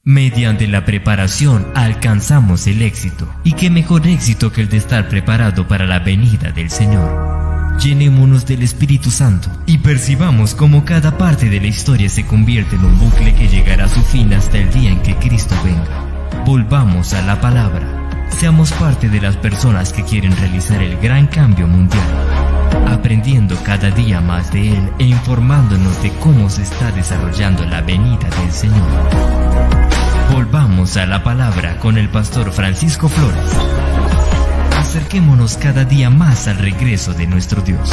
Mediante la preparación alcanzamos el éxito. Y qué mejor éxito que el de estar preparado para la venida del Señor. Llenémonos del Espíritu Santo y percibamos cómo cada parte de la historia se convierte en un bucle que llegará a su fin hasta el día en que Cristo venga. Volvamos a la palabra. Seamos parte de las personas que quieren realizar el gran cambio mundial, aprendiendo cada día más de Él e informándonos de cómo se está desarrollando la venida del Señor. Volvamos a la palabra con el pastor Francisco Flores. Acerquémonos cada día más al regreso de nuestro Dios.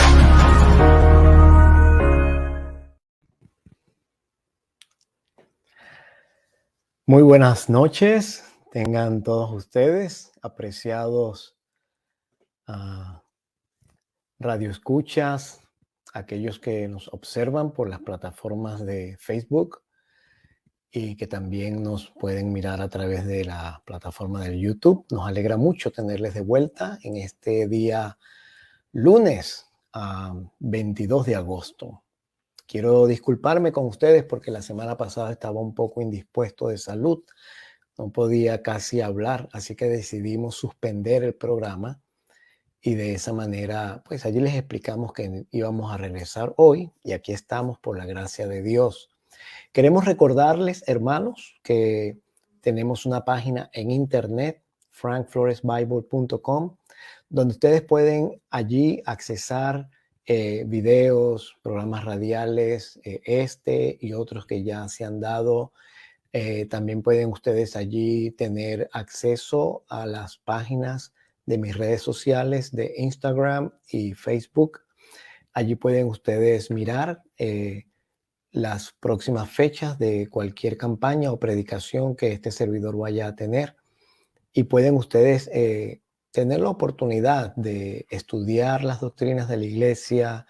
Muy buenas noches, tengan todos ustedes, apreciados radioescuchas, aquellos que nos observan por las plataformas de Facebook y que también nos pueden mirar a través de la plataforma del YouTube. Nos alegra mucho tenerles de vuelta en este día lunes 22 de agosto. Quiero disculparme con ustedes porque la semana pasada estaba un poco indispuesto de salud. No podía casi hablar, así que decidimos suspender el programa y de esa manera, pues allí les explicamos que íbamos a regresar hoy y aquí estamos por la gracia de Dios. Queremos recordarles, hermanos, que tenemos una página en internet, frankfloresbible.com, donde ustedes pueden allí accesar videos, programas radiales, este y otros que ya se han dado. También pueden ustedes allí tener acceso a las páginas de mis redes sociales de Instagram y Facebook. Allí pueden ustedes mirar las próximas fechas de cualquier campaña o predicación que este servidor vaya a tener. Y pueden ustedes tener la oportunidad de estudiar las doctrinas de la iglesia,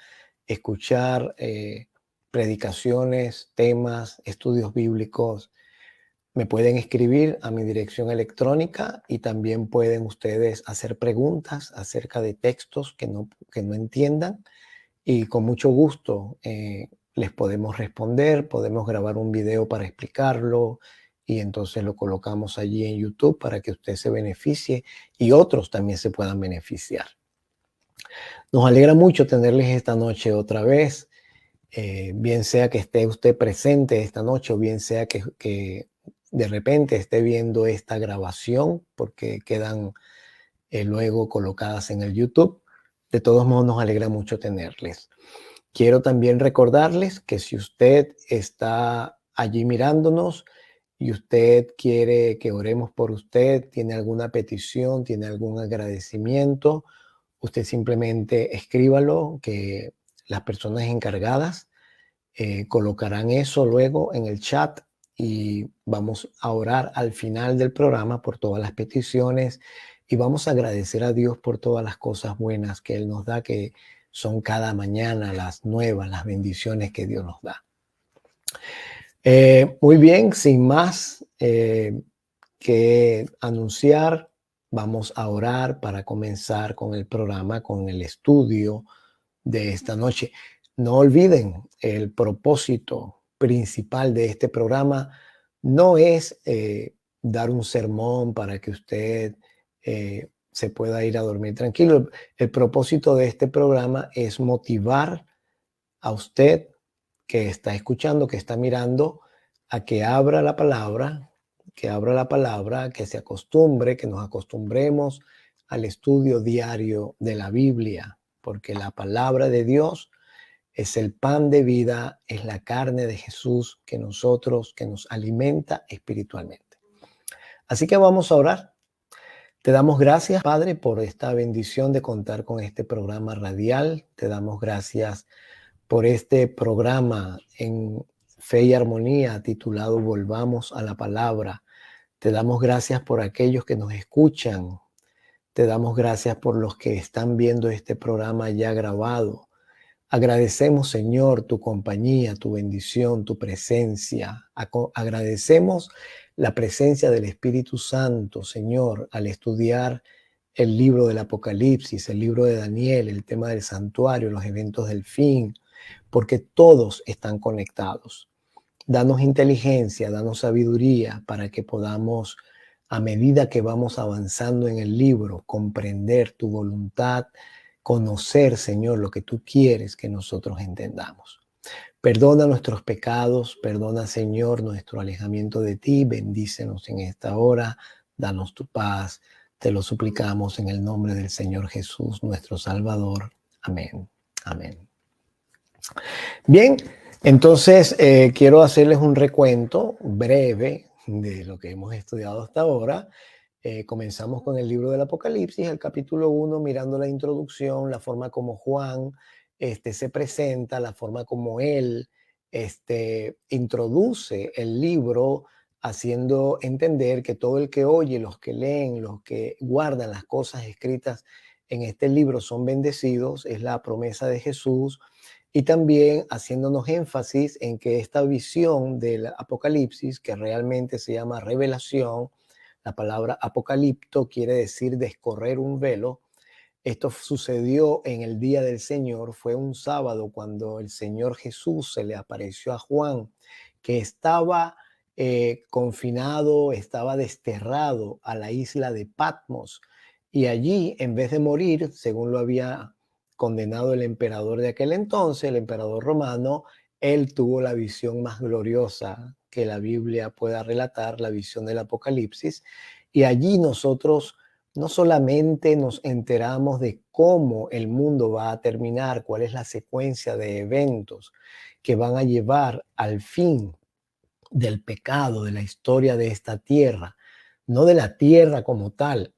escuchar predicaciones, temas, estudios bíblicos. Me pueden escribir a mi dirección electrónica y también pueden ustedes hacer preguntas acerca de textos que no entiendan y con mucho gusto les podemos responder, podemos grabar un video para explicarlo y entonces lo colocamos allí en YouTube para que usted se beneficie y otros también se puedan beneficiar. Nos alegra mucho tenerles esta noche otra vez, bien sea que esté usted presente esta noche o bien sea que de repente esté viendo esta grabación porque quedan luego colocadas en el YouTube. De todos modos, nos alegra mucho tenerles. Quiero también recordarles que si usted está allí mirándonos y usted quiere que oremos por usted, tiene alguna petición, tiene algún agradecimiento, usted simplemente escríbalo, que las personas encargadas colocarán eso luego en el chat y vamos a orar al final del programa por todas las peticiones y vamos a agradecer a Dios por todas las cosas buenas que Él nos da, que son cada mañana las nuevas, las bendiciones que Dios nos da. Muy bien, sin más que anunciar, vamos a orar para comenzar con el programa, con el estudio de esta noche. No olviden, el propósito principal de este programa no es dar un sermón para que usted se pueda ir a dormir tranquilo. El propósito de este programa es motivar a usted que está escuchando, que está mirando, a que abra la palabra, que se acostumbre, que nos acostumbremos al estudio diario de la Biblia, porque la palabra de Dios es el pan de vida, es la carne de Jesús que nos alimenta espiritualmente. Así que vamos a orar. Te damos gracias, Padre, por esta bendición de contar con este programa radial. Te damos gracias por este programa en Fe y Armonía titulado Volvamos a la Palabra. Te damos gracias por aquellos que nos escuchan. Te damos gracias por los que están viendo este programa ya grabado. Agradecemos, Señor, tu compañía, tu bendición, tu presencia. Agradecemos la presencia del Espíritu Santo, Señor, al estudiar el libro del Apocalipsis, el libro de Daniel, el tema del santuario, los eventos del fin, porque todos están conectados. Danos inteligencia, danos sabiduría para que podamos, a medida que vamos avanzando en el libro, comprender tu voluntad, conocer, Señor, lo que tú quieres que nosotros entendamos. Perdona nuestros pecados, perdona, Señor, nuestro alejamiento de ti, bendícenos en esta hora, danos tu paz, te lo suplicamos en el nombre del Señor Jesús, nuestro Salvador. Amén. Amén. Bien, entonces quiero hacerles un recuento breve de lo que hemos estudiado hasta ahora. Comenzamos con el libro del Apocalipsis, el capítulo 1, mirando la introducción, la forma como Juan se presenta, la forma como él introduce el libro, haciendo entender que todo el que oye, los que leen, los que guardan las cosas escritas en este libro son bendecidos, es la promesa de Jesús, y también haciéndonos énfasis en que esta visión del Apocalipsis, que realmente se llama revelación, la palabra apocalipto quiere decir descorrer un velo. Esto sucedió en el día del Señor, fue un sábado cuando el Señor Jesús se le apareció a Juan, que estaba confinado, estaba desterrado a la isla de Patmos. Y allí, en vez de morir, según lo había condenado el emperador de aquel entonces, el emperador romano, él tuvo la visión más gloriosa que la Biblia pueda relatar, la visión del Apocalipsis. Y allí nosotros no solamente nos enteramos de cómo el mundo va a terminar, cuál es la secuencia de eventos que van a llevar al fin del pecado, de la historia de esta tierra, no de la tierra como tal,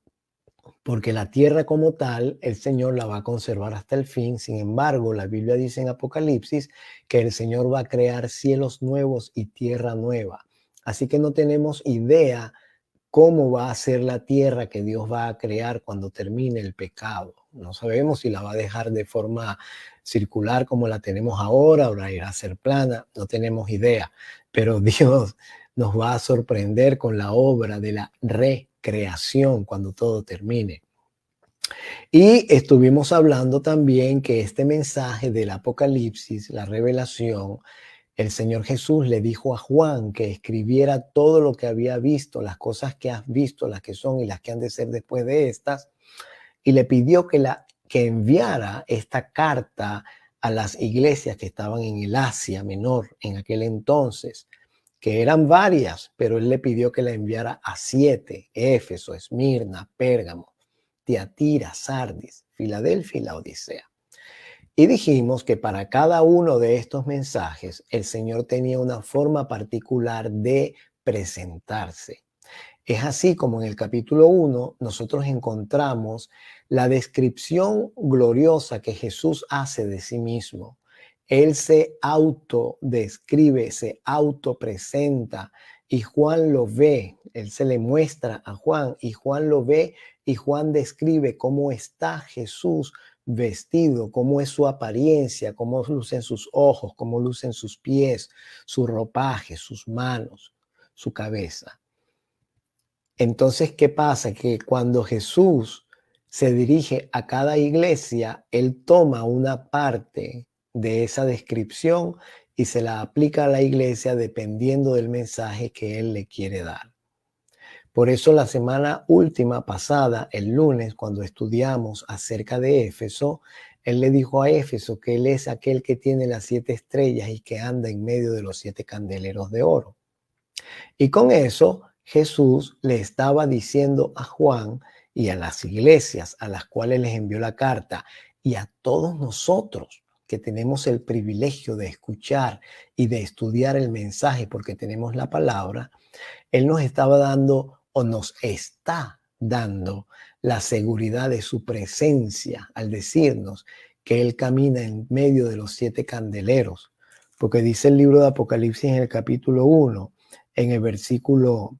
porque la tierra como tal, el Señor la va a conservar hasta el fin. Sin embargo, la Biblia dice en Apocalipsis que el Señor va a crear cielos nuevos y tierra nueva. Así que no tenemos idea cómo va a ser la tierra que Dios va a crear cuando termine el pecado. No sabemos si la va a dejar de forma circular como la tenemos ahora o la irá a ser plana, no tenemos idea, pero Dios nos va a sorprender con la obra de la recreación cuando todo termine. Y estuvimos hablando también que este mensaje del Apocalipsis, la revelación, el Señor Jesús le dijo a Juan que escribiera todo lo que había visto, las cosas que has visto, las que son y las que han de ser después de estas, y le pidió que enviara esta carta a las iglesias que estaban en el Asia Menor en aquel entonces, que eran varias, pero él le pidió que la enviara a 7: Éfeso, Esmirna, Pérgamo, Tiatira, Sardis, Filadelfia y la Odisea. Y dijimos que para cada uno de estos mensajes el Señor tenía una forma particular de presentarse. Es así como en el capítulo 1 nosotros encontramos la descripción gloriosa que Jesús hace de sí mismo. Él se autodescribe, se autopresenta y Juan lo ve. Él se le muestra a Juan y Juan lo ve y Juan describe cómo está Jesús vestido, cómo es su apariencia, cómo lucen sus ojos, cómo lucen sus pies, su ropaje, sus manos, su cabeza. Entonces, ¿qué pasa? Que cuando Jesús se dirige a cada iglesia, él toma una parte de esa descripción y se la aplica a la iglesia dependiendo del mensaje que él le quiere dar. Por eso la semana última pasada, el lunes, cuando estudiamos acerca de Éfeso, él le dijo a Éfeso que él es aquel que tiene las 7 estrellas y que anda en medio de los 7 candeleros de oro. Y con eso Jesús le estaba diciendo a Juan y a las iglesias a las cuales les envió la carta y a todos nosotros que tenemos el privilegio de escuchar y de estudiar el mensaje porque tenemos la palabra, él nos estaba dando o nos está dando la seguridad de su presencia al decirnos que él camina en medio de los 7 candeleros, porque dice el libro de Apocalipsis en el capítulo 1, en el versículo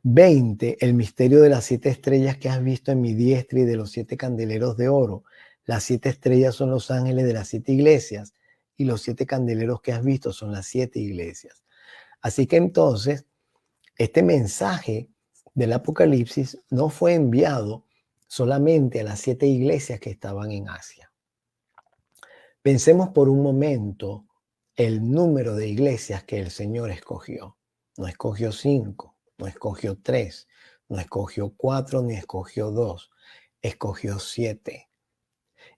20, el misterio de las 7 estrellas que has visto en mi diestra y de los 7 candeleros de oro. Las 7 estrellas son los ángeles de las 7 iglesias y los 7 candeleros que has visto son las 7 iglesias. Así que entonces, este mensaje del Apocalipsis no fue enviado solamente a las 7 iglesias que estaban en Asia. Pensemos por un momento el número de iglesias que el Señor escogió. No escogió 5, no escogió 3, no escogió 4, ni escogió 2, escogió 7.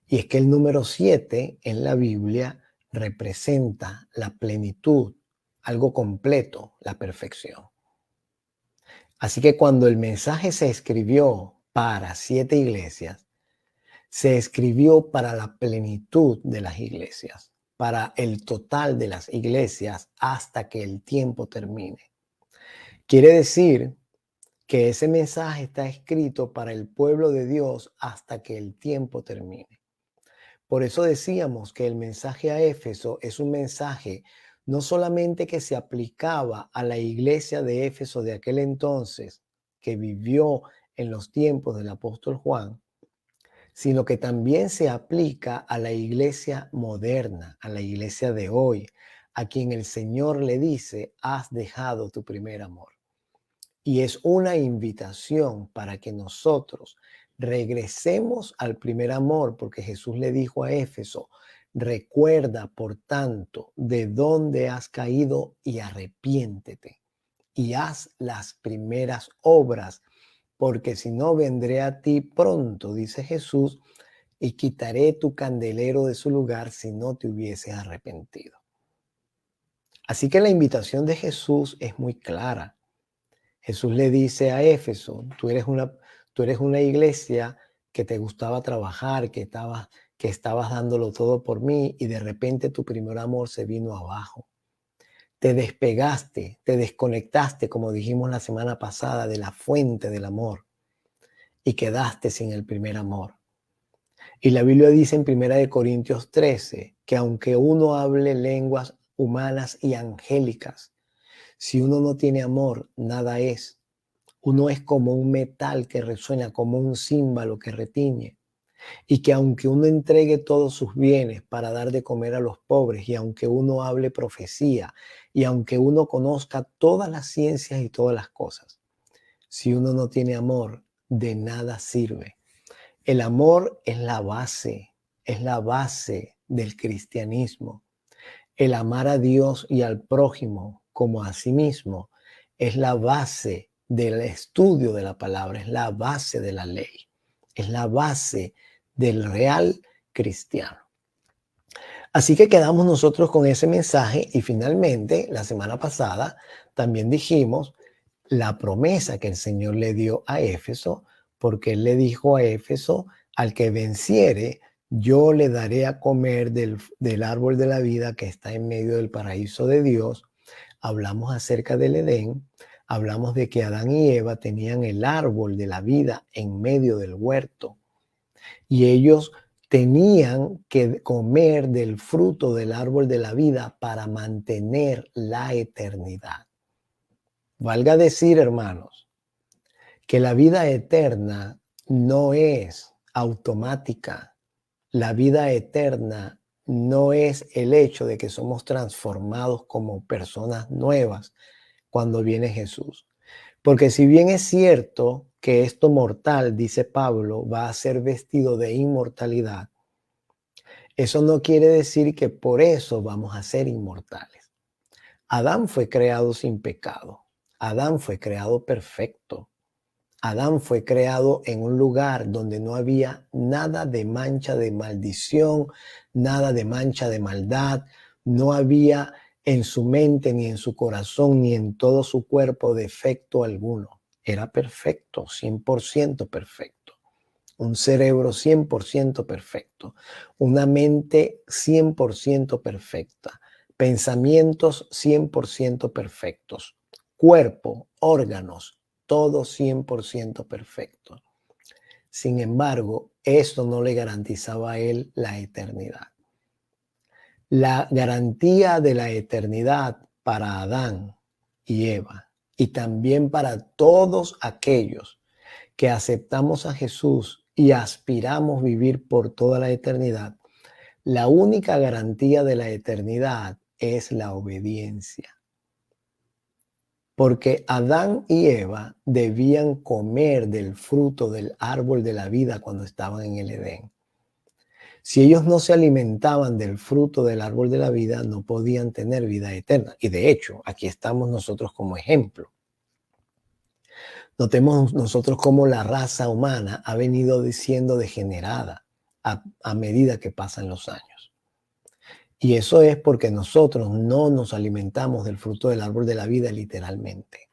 Y es que el número 7 en la Biblia representa la plenitud, algo completo, la perfección. Así que cuando el mensaje se escribió para 7 iglesias, se escribió para la plenitud de las iglesias, para el total de las iglesias hasta que el tiempo termine. Quiere decir que ese mensaje está escrito para el pueblo de Dios hasta que el tiempo termine. Por eso decíamos que el mensaje a Éfeso es un mensaje no solamente que se aplicaba a la iglesia de Éfeso de aquel entonces, que vivió en los tiempos del apóstol Juan, sino que también se aplica a la iglesia moderna, a la iglesia de hoy, a quien el Señor le dice, has dejado tu primer amor. Y es una invitación para que nosotros regresemos al primer amor, porque Jesús le dijo a Éfeso, recuerda, por tanto, de dónde has caído y arrepiéntete y haz las primeras obras, porque si no vendré a ti pronto, dice Jesús, y quitaré tu candelero de su lugar si no te hubieses arrepentido. Así que la invitación de Jesús es muy clara. Jesús le dice a Éfeso, tú eres una iglesia que te gustaba trabajar, que estabas dándolo todo por mí y de repente tu primer amor se vino abajo. Te despegaste, te desconectaste, como dijimos la semana pasada, de la fuente del amor y quedaste sin el primer amor. Y la Biblia dice en 1 Corintios 13 que aunque uno hable lenguas humanas y angélicas, si uno no tiene amor, nada es. Uno es como un metal que resuena, como un címbalo que retiñe. Y que aunque uno entregue todos sus bienes para dar de comer a los pobres, y aunque uno hable profecía, y aunque uno conozca todas las ciencias y todas las cosas, si uno no tiene amor, de nada sirve. El amor es la base del cristianismo. El amar a Dios y al prójimo como a sí mismo es la base del estudio de la palabra, es la base de la ley, es la base del real cristiano. Así que quedamos nosotros con ese mensaje y finalmente la semana pasada también dijimos la promesa que el Señor le dio a Éfeso, porque Él le dijo a Éfeso, al que venciere, yo le daré a comer del árbol de la vida que está en medio del paraíso de Dios. Hablamos acerca del Edén, hablamos de que Adán y Eva tenían el árbol de la vida en medio del huerto y ellos tenían que comer del fruto del árbol de la vida para mantener la eternidad. Valga decir, hermanos, que la vida eterna no es automática. La vida eterna no es el hecho de que somos transformados como personas nuevas cuando viene Jesús. Porque si bien es cierto que esto mortal, dice Pablo, va a ser vestido de inmortalidad, eso no quiere decir que por eso vamos a ser inmortales. Adán fue creado sin pecado. Adán fue creado perfecto. Adán fue creado en un lugar donde no había nada de mancha de maldición, nada de mancha de maldad, no había en su mente, ni en su corazón, ni en todo su cuerpo defecto alguno. Era perfecto, 100% perfecto. Un cerebro 100% perfecto. Una mente 100% perfecta. Pensamientos 100% perfectos. Cuerpo, órganos, todo 100% perfecto. Sin embargo, esto no le garantizaba a él la eternidad. La garantía de la eternidad para Adán y Eva y también para todos aquellos que aceptamos a Jesús y aspiramos vivir por toda la eternidad, la única garantía de la eternidad es la obediencia. Porque Adán y Eva debían comer del fruto del árbol de la vida cuando estaban en el Edén. Si ellos no se alimentaban del fruto del árbol de la vida, no podían tener vida eterna. Y de hecho, aquí estamos nosotros como ejemplo. Notemos nosotros cómo la raza humana ha venido siendo degenerada a medida que pasan los años. Y eso es porque nosotros no nos alimentamos del fruto del árbol de la vida literalmente.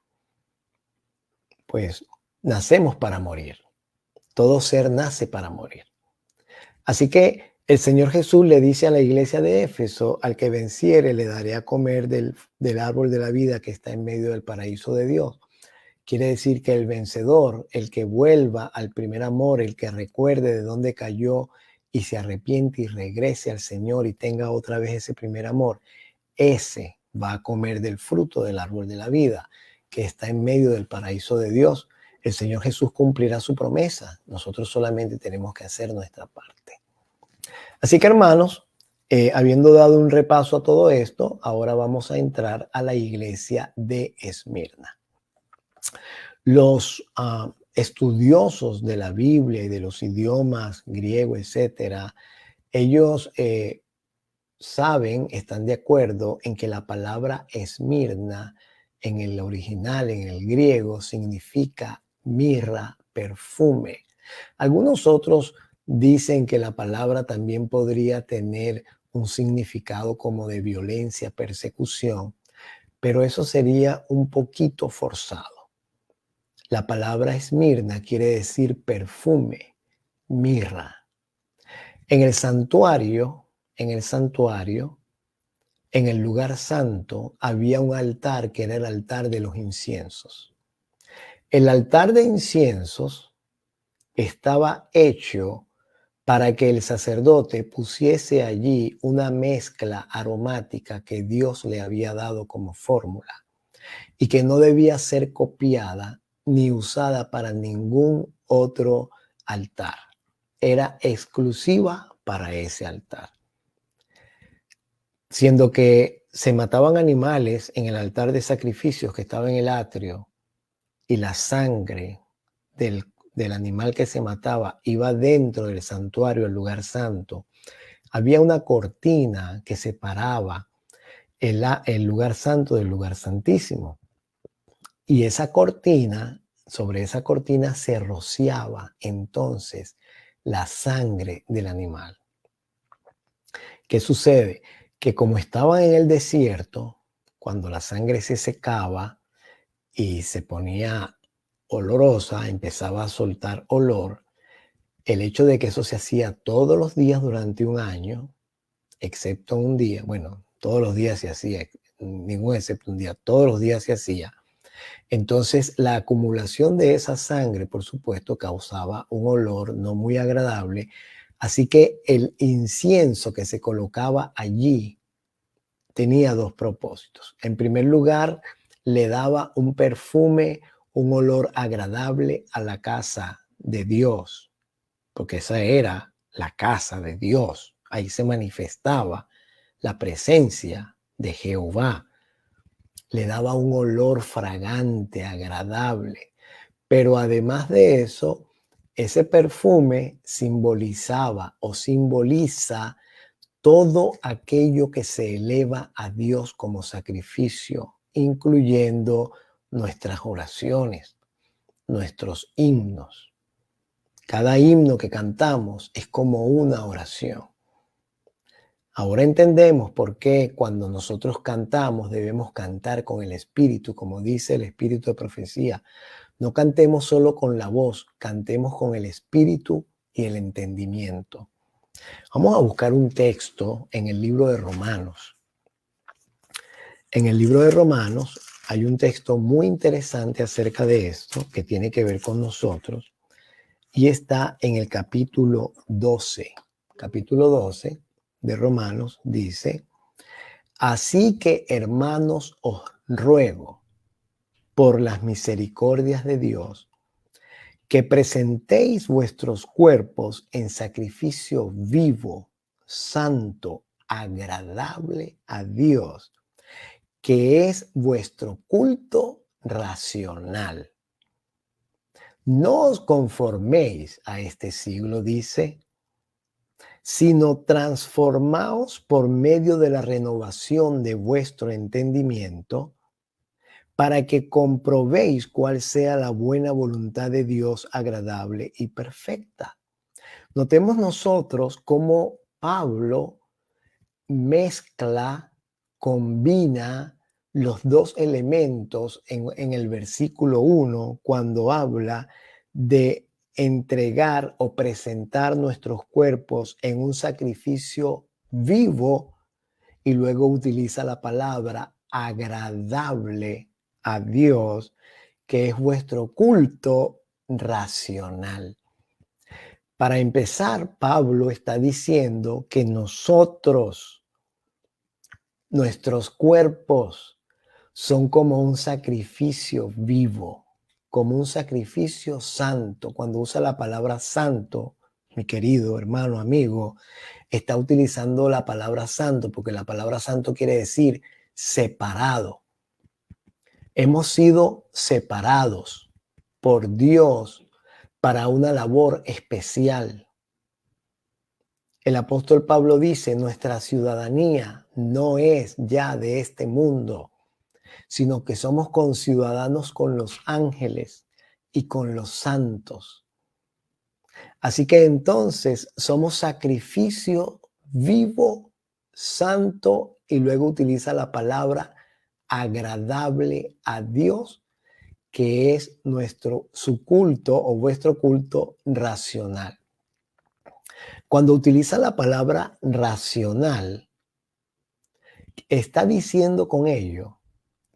Pues nacemos para morir. Todo ser nace para morir. Así que el Señor Jesús le dice a la iglesia de Éfeso: al que venciere le daré a comer del árbol de la vida que está en medio del paraíso de Dios. Quiere decir que el vencedor, el que vuelva al primer amor, el que recuerde de dónde cayó y se arrepiente y regrese al Señor y tenga otra vez ese primer amor, ese va a comer del fruto del árbol de la vida que está en medio del paraíso de Dios. El Señor Jesús cumplirá su promesa. Nosotros solamente tenemos que hacer nuestra parte. Así que, hermanos, habiendo dado un repaso a todo esto, ahora vamos a entrar a la iglesia de Esmirna. Los estudiosos de la Biblia y de los idiomas griego, etcétera, ellos saben, están de acuerdo en que la palabra Esmirna en el original, en el griego, significa mirra, perfume. Algunos otros dicen que la palabra también podría tener un significado como de violencia, persecución, pero eso sería un poquito forzado. La palabra Esmirna quiere decir perfume, mirra. En el santuario, en el lugar santo, había un altar que era el altar de los inciensos. El altar de inciensos estaba hecho para que el sacerdote pusiese allí una mezcla aromática que Dios le había dado como fórmula y que no debía ser copiada ni usada para ningún otro altar. Era exclusiva para ese altar. Siendo que se mataban animales en el altar de sacrificios que estaba en el atrio y la sangre del animal que se mataba iba dentro del santuario, el lugar santo, había una cortina que separaba el lugar santo del lugar santísimo. Y esa cortina, sobre esa cortina se rociaba entonces la sangre del animal. ¿Qué sucede? Que como estaban en el desierto, cuando la sangre se secaba y se ponía olorosa, empezaba a soltar olor, el hecho de que eso se hacía todos los días durante un año, excepto un día, bueno, todos los días se hacía, ningún excepto un día, todos los días se hacía. Entonces, la acumulación de esa sangre, por supuesto, causaba un olor no muy agradable. Así que el incienso que se colocaba allí tenía dos propósitos. En primer lugar, le daba un perfume, un olor agradable a la casa de Dios, porque esa era la casa de Dios. Ahí se manifestaba la presencia de Jehová. Le daba un olor fragante, agradable. Pero además de eso, ese perfume simbolizaba o simboliza todo aquello que se eleva a Dios como sacrificio, incluyendo nuestras oraciones, nuestros himnos. Cada himno que cantamos es como una oración. Ahora entendemos por qué cuando nosotros cantamos debemos cantar con el espíritu, como dice el espíritu de profecía. No cantemos solo con la voz, cantemos con el espíritu y el entendimiento. Vamos a buscar un texto en el libro de Romanos. En el libro de Romanos hay un texto muy interesante acerca de esto que tiene que ver con nosotros y está en el capítulo 12. Capítulo 12 de Romanos dice: así que, hermanos, os ruego por las misericordias de Dios que presentéis vuestros cuerpos en sacrificio vivo, santo, agradable a Dios, que es vuestro culto racional. No os conforméis a este siglo, dice, sino transformaos por medio de la renovación de vuestro entendimiento, para que comprobéis cuál sea la buena voluntad de Dios, agradable y perfecta. Notemos nosotros cómo Pablo mezcla, combina los dos elementos en el versículo 1 cuando habla de entregar o presentar nuestros cuerpos en un sacrificio vivo, y luego utiliza la palabra agradable a Dios, que es vuestro culto racional. Para empezar, Pablo está diciendo que nosotros, nuestros cuerpos, son como un sacrificio vivo, como un sacrificio santo. Cuando usa la palabra santo, mi querido hermano, amigo, está utilizando la palabra santo, porque la palabra santo quiere decir separado. Hemos sido separados por Dios para una labor especial. El apóstol Pablo dice, nuestra ciudadanía no es ya de este mundo, sino que somos conciudadanos con los ángeles y con los santos. Así que entonces somos sacrificio vivo, santo, y luego utiliza la palabra agradable a Dios, que es su culto o vuestro culto racional. Cuando utiliza la palabra racional, está diciendo con ello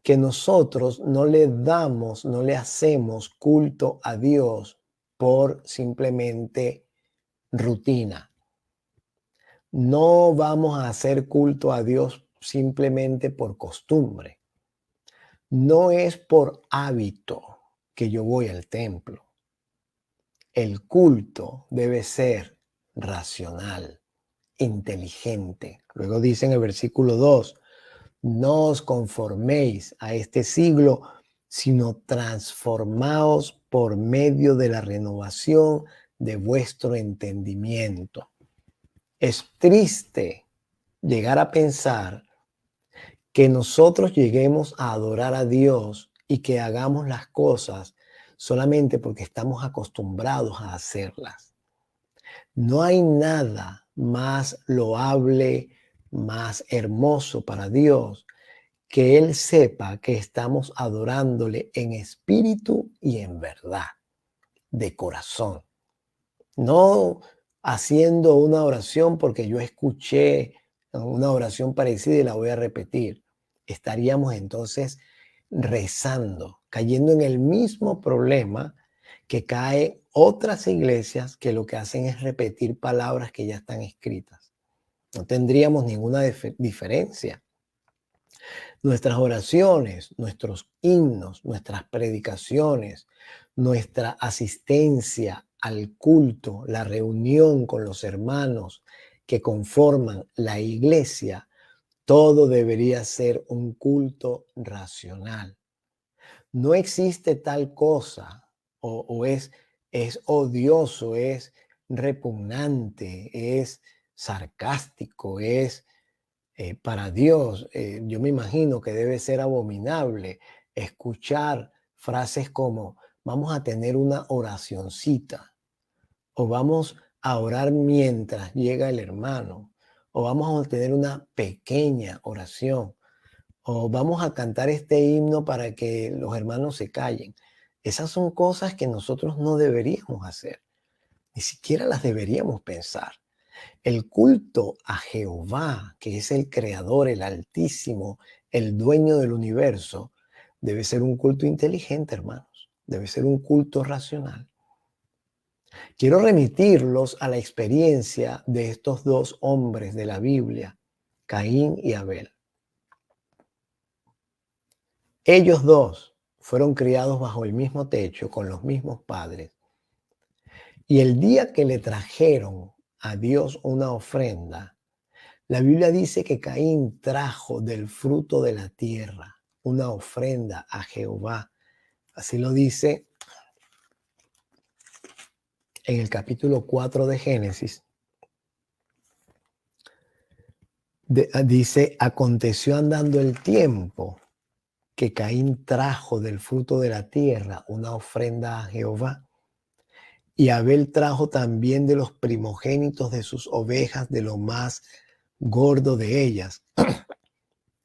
que nosotros no le hacemos culto a Dios por simplemente rutina. No vamos a hacer culto a Dios simplemente por costumbre. No es por hábito que yo voy al templo. El culto debe ser racional, inteligente. Luego dice en el versículo 2, no os conforméis a este siglo, sino transformaos por medio de la renovación de vuestro entendimiento. Es triste llegar a pensar que nosotros lleguemos a adorar a Dios y que hagamos las cosas solamente porque estamos acostumbrados a hacerlas. No hay nada más loable, más hermoso para Dios que Él sepa que estamos adorándole en espíritu y en verdad, de corazón. No haciendo una oración porque yo escuché una oración parecida y la voy a repetir. Estaríamos entonces rezando, cayendo en el mismo problema que cae otras iglesias que lo que hacen es repetir palabras que ya están escritas. No tendríamos ninguna diferencia. Nuestras oraciones, nuestros himnos, nuestras predicaciones, nuestra asistencia al culto, la reunión con los hermanos que conforman la iglesia, todo debería ser un culto racional. No existe tal cosa o es odioso, es repugnante, es sarcástico, es para Dios. Yo me imagino que debe ser abominable escuchar frases como vamos a tener una oracioncita, o vamos a orar mientras llega el hermano, o vamos a tener una pequeña oración, o vamos a cantar este himno para que los hermanos se callen. Esas son cosas que nosotros no deberíamos hacer, ni siquiera las deberíamos pensar. El culto a Jehová, que es el creador, el altísimo, el dueño del universo, debe ser un culto inteligente, hermanos. Debe ser un culto racional. Quiero remitirlos a la experiencia de estos dos hombres de la Biblia, Caín y Abel. Ellos dos fueron criados bajo el mismo techo, con los mismos padres. Y el día que le trajeron a Dios una ofrenda, la Biblia dice que Caín trajo del fruto de la tierra una ofrenda a Jehová. Así lo dice en el capítulo 4 de Génesis, Dice, aconteció andando el tiempo que Caín trajo del fruto de la tierra una ofrenda a Jehová. Y Abel trajo también de los primogénitos de sus ovejas, de lo más gordo de ellas.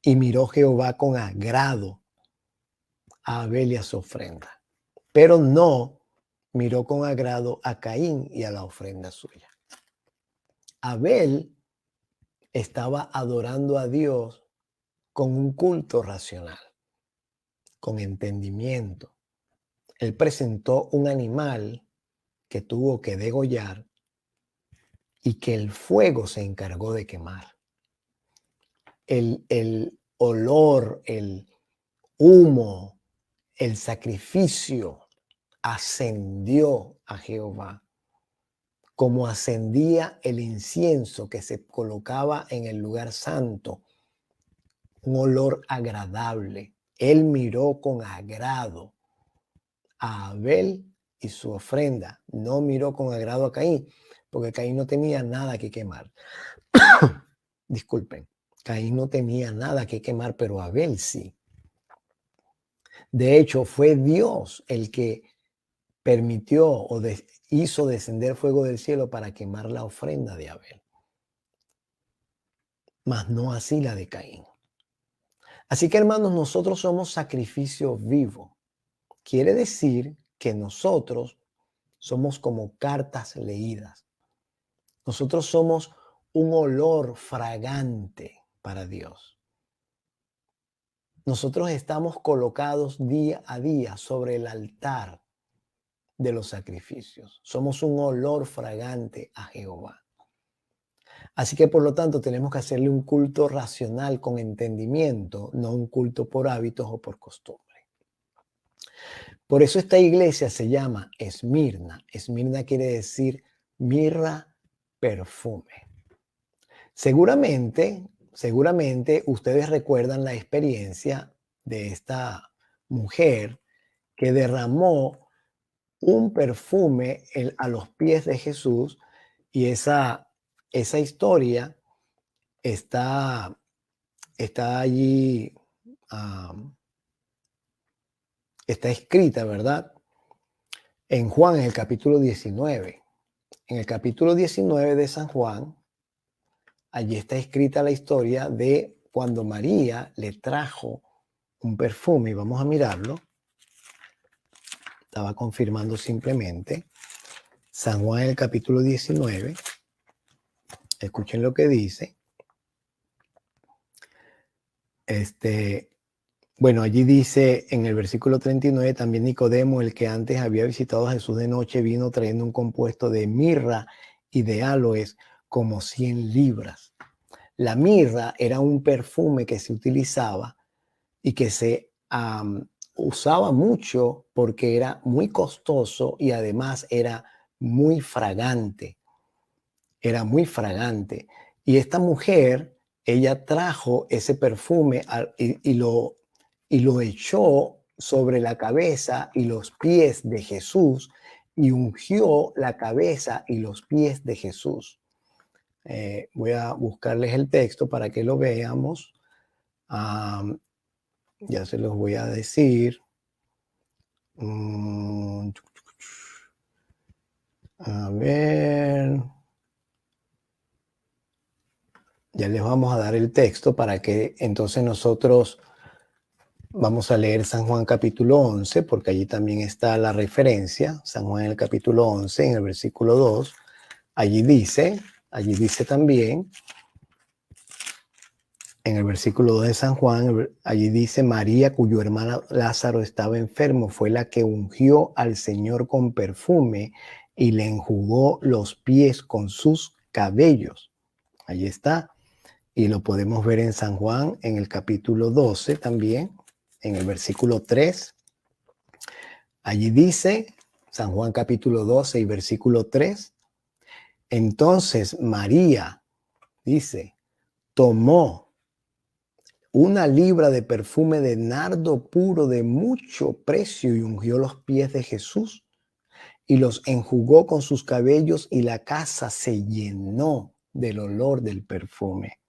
Y miró Jehová con agrado a Abel y a su ofrenda, pero no miró con agrado a Caín y a la ofrenda suya. Abel estaba adorando a Dios con un culto racional, con entendimiento. Él presentó un animal que tuvo que degollar y que el fuego se encargó de quemar. El olor, el humo, el sacrificio ascendió a Jehová, como ascendía el incienso que se colocaba en el lugar santo, un olor agradable. Él miró con agrado a Abel y su ofrenda, no miró con agrado a Caín, porque Caín no tenía nada que quemar. Disculpen, Caín no tenía nada que quemar, pero Abel sí. De hecho, fue Dios el que permitió o hizo descender fuego del cielo para quemar la ofrenda de Abel, mas no así la de Caín. Así que, hermanos, nosotros somos sacrificio vivo. Quiere decir que nosotros somos como cartas leídas. Nosotros somos un olor fragante para Dios. Nosotros estamos colocados día a día sobre el altar de los sacrificios. Somos un olor fragante a Jehová. Así que, por lo tanto, tenemos que hacerle un culto racional con entendimiento, no un culto por hábitos o por costumbre. Por eso esta iglesia se llama Esmirna. Esmirna quiere decir mirra, perfume. Seguramente ustedes recuerdan la experiencia de esta mujer que derramó un perfume a los pies de Jesús, y esa historia está allí, está escrita, ¿verdad? En Juan, en el capítulo 19. En el capítulo 19 de San Juan, allí está escrita la historia de cuando María le trajo un perfume. Y vamos a mirarlo. Estaba confirmando simplemente. San Juan, en el capítulo 19. Escuchen lo que dice. Bueno, allí dice en el versículo 39, también Nicodemo, el que antes había visitado a Jesús de noche, vino trayendo un compuesto de mirra y de áloes como 100 libras. La mirra era un perfume que se utilizaba y que se usaba mucho porque era muy costoso y además era muy fragante. Era muy fragante. Y esta mujer, ella trajo ese perfume y lo echó sobre la cabeza y los pies de Jesús y ungió la cabeza y los pies de Jesús. Voy a buscarles el texto para que lo veamos. Ya se los voy a decir. A ver. Ya les vamos a dar el texto para que entonces nosotros vamos a leer San Juan capítulo 11, porque allí también está la referencia. San Juan en el capítulo 11, en el versículo 2. Allí dice también, en el versículo 2 de San Juan, allí dice: María, cuyo hermano Lázaro estaba enfermo, fue la que ungió al Señor con perfume y le enjugó los pies con sus cabellos. Allí está. Y lo podemos ver en San Juan, en el capítulo 12 también, en el versículo 3. Allí dice, San Juan capítulo 12 y versículo 3. Entonces María, dice, tomó una libra de perfume de nardo puro de mucho precio y ungió los pies de Jesús y los enjugó con sus cabellos, y la casa se llenó del olor del perfume.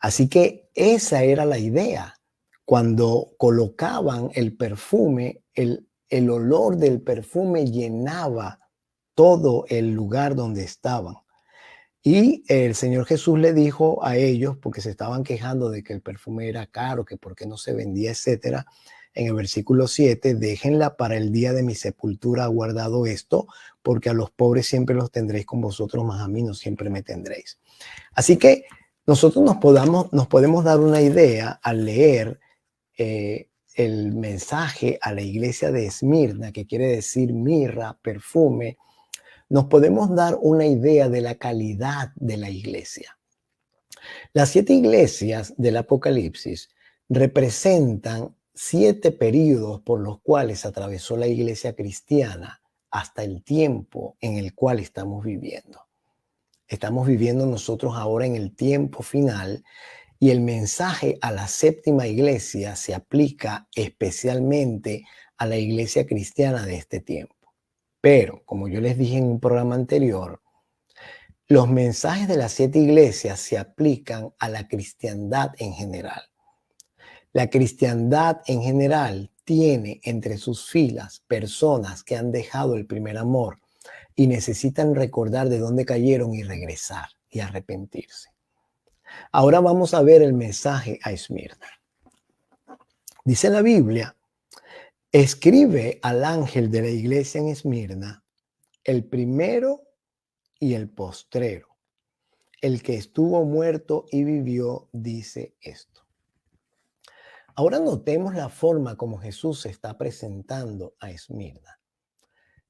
Así que esa era la idea. Cuando colocaban el perfume, el olor del perfume llenaba todo el lugar donde estaban. Y el Señor Jesús le dijo a ellos, porque se estaban quejando de que el perfume era caro, que por qué no se vendía, etcétera. En el versículo 7, déjenla para el día de mi sepultura, guardado esto, porque a los pobres siempre los tendréis con vosotros, mas a mí no siempre me tendréis. Así que nosotros nos podemos dar una idea al leer el mensaje a la iglesia de Esmirna, que quiere decir mirra, perfume. Nos podemos dar una idea de la calidad de la iglesia. Las 7 iglesias del Apocalipsis representan 7 períodos por los cuales atravesó la iglesia cristiana hasta el tiempo en el cual estamos viviendo. Estamos viviendo nosotros ahora en el tiempo final y el mensaje a la 7ª iglesia se aplica especialmente a la iglesia cristiana de este tiempo. Pero, como yo les dije en un programa anterior, los mensajes de las 7 iglesias se aplican a la cristiandad en general. La cristiandad en general tiene entre sus filas personas que han dejado el primer amor y necesitan recordar de dónde cayeron y regresar y arrepentirse. Ahora vamos a ver el mensaje a Esmirna. Dice la Biblia, escribe al ángel de la iglesia en Esmirna, el primero y el postrero, el que estuvo muerto y vivió, dice esto. Ahora notemos la forma como Jesús se está presentando a Esmirna.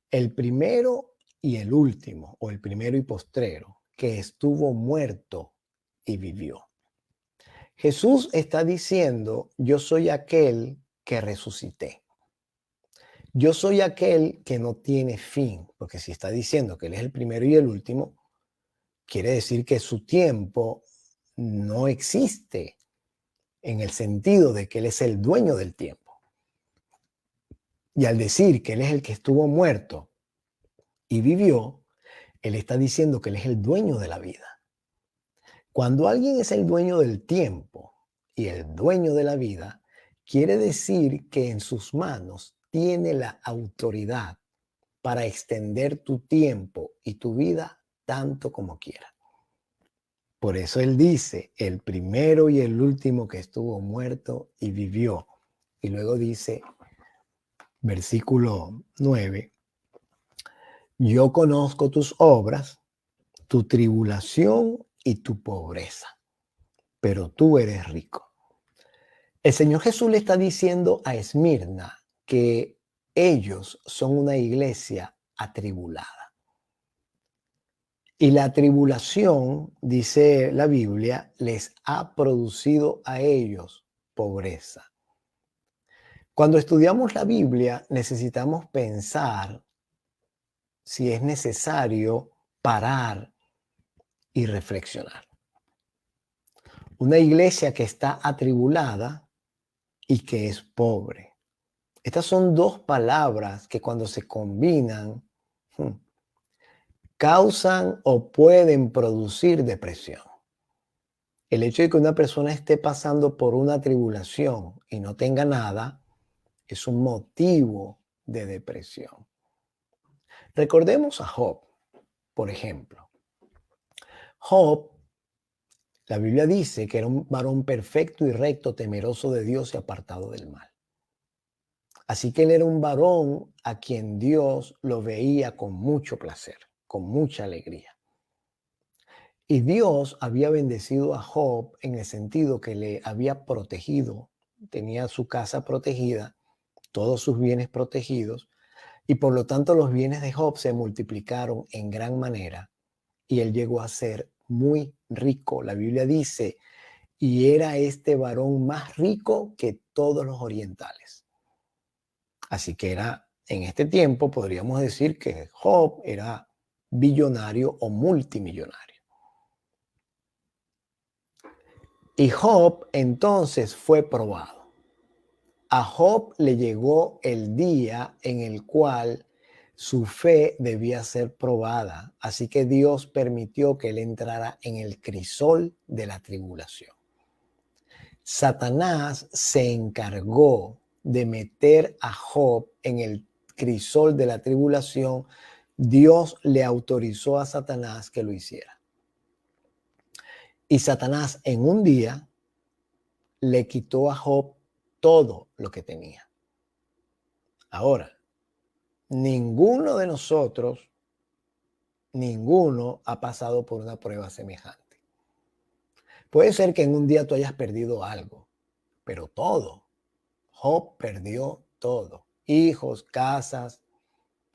El primero y el último, o el primero y postrero, que estuvo muerto y vivió. Jesús está diciendo, yo soy aquel que resucité. Yo soy aquel que no tiene fin, porque si está diciendo que Él es el primero y el último, quiere decir que su tiempo no existe en el sentido de que Él es el dueño del tiempo. Y al decir que Él es el que estuvo muerto y vivió, Él está diciendo que Él es el dueño de la vida. Cuando alguien es el dueño del tiempo y el dueño de la vida, quiere decir que en sus manos tiene la autoridad para extender tu tiempo y tu vida tanto como quiera. Por eso Él dice, el primero y el último que estuvo muerto y vivió. Y luego dice, versículo 9, yo conozco tus obras, tu tribulación y tu pobreza, pero tú eres rico. El Señor Jesús le está diciendo a Esmirna que ellos son una iglesia atribulada. Y la tribulación, dice la Biblia, les ha producido a ellos pobreza. Cuando estudiamos la Biblia, necesitamos pensar si es necesario parar y reflexionar. Una iglesia que está atribulada y que es pobre. Estas son 2 palabras que cuando se combinan, causan o pueden producir depresión. El hecho de que una persona esté pasando por una tribulación y no tenga nada es un motivo de depresión. Recordemos a Job, por ejemplo. Job, la Biblia dice que era un varón perfecto y recto, temeroso de Dios y apartado del mal. Así que él era un varón a quien Dios lo veía con mucho placer, con mucha alegría. Y Dios había bendecido a Job en el sentido que le había protegido, tenía su casa protegida, todos sus bienes protegidos, y por lo tanto los bienes de Job se multiplicaron en gran manera y él llegó a ser muy rico. La Biblia dice, y era este varón más rico que todos los orientales. Así que era, en este tiempo podríamos decir que Job era billonario o multimillonario. Y Job entonces fue probado. A Job le llegó el día en el cual su fe debía ser probada. Así que Dios permitió que él entrara en el crisol de la tribulación. Satanás se encargó de meter a Job en el crisol de la tribulación. Dios le autorizó a Satanás que lo hiciera. Y Satanás en un día le quitó a Job todo lo que tenía. Ahora, ninguno de nosotros, ninguno ha pasado por una prueba semejante. Puede ser que en un día tú hayas perdido algo, pero todo. Job perdió todo. Hijos, casas,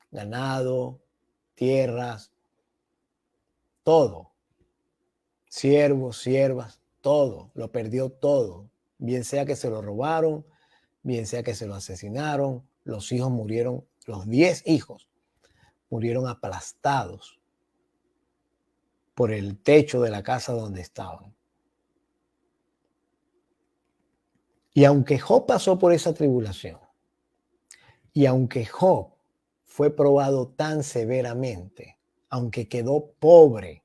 ganado, tierras, todo. Siervos, siervas, todo. Lo perdió todo. Bien sea que se lo robaron, bien sea que se lo asesinaron. Los hijos murieron, los 10 hijos murieron aplastados por el techo de la casa donde estaban. Y aunque Job pasó por esa tribulación, y aunque Job fue probado tan severamente, aunque quedó pobre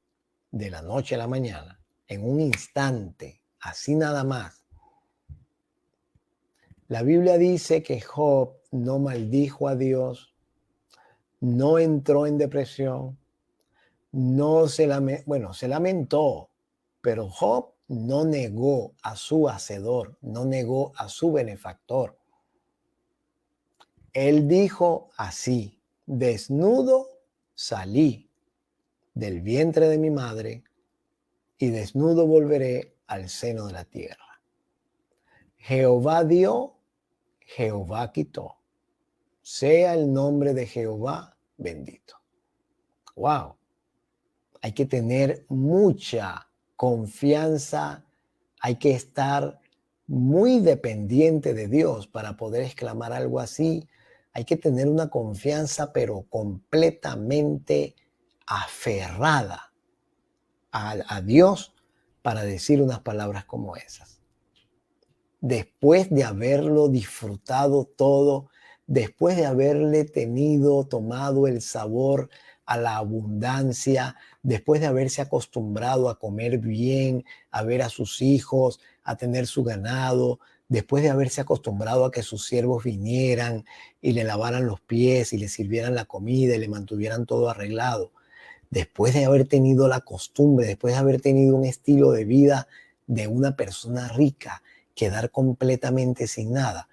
de la noche a la mañana, en un instante, así nada más, la Biblia dice que Job no maldijo a Dios, no entró en depresión, no se lamentó, bueno, se lamentó, pero Job no negó a su hacedor, no negó a su benefactor. Él dijo así: desnudo salí del vientre de mi madre y desnudo volveré al seno de la tierra. Jehová dio, Jehová quitó. Sea el nombre de Jehová bendito. Wow. Hay que tener mucha confianza, hay que estar muy dependiente de Dios para poder exclamar algo así. Hay que tener una confianza, pero completamente aferrada a Dios para decir unas palabras como esas. Después de haberlo disfrutado todo, después de haberle tomado el sabor a la abundancia, después de haberse acostumbrado a comer bien, a ver a sus hijos, a tener su ganado, después de haberse acostumbrado a que sus siervos vinieran y le lavaran los pies y le sirvieran la comida y le mantuvieran todo arreglado, después de haber tenido la costumbre, después de haber tenido un estilo de vida de una persona rica, quedar completamente sin nada.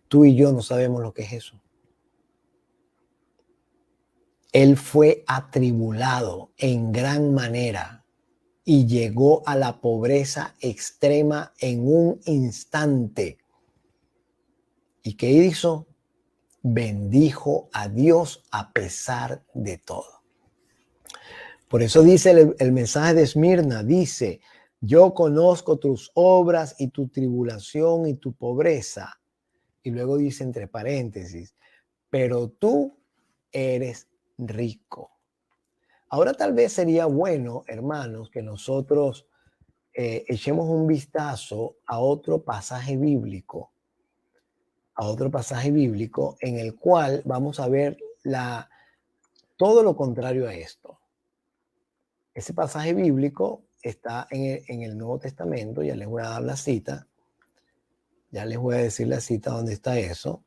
Tú y yo no sabemos lo que es eso. Él fue atribulado en gran manera y llegó a la pobreza extrema en un instante. ¿Y qué hizo? Bendijo a Dios a pesar de todo. Por eso dice el mensaje de Esmirna, dice: yo conozco tus obras y tu tribulación y tu pobreza. Y luego dice entre paréntesis, pero tú eres rico. Ahora tal vez sería bueno, hermanos, que nosotros echemos un vistazo a otro pasaje bíblico, en el cual vamos a ver todo lo contrario a esto. Ese pasaje bíblico está en el Nuevo Testamento. Ya les voy a dar la cita. Ya les voy a decir la cita donde está eso.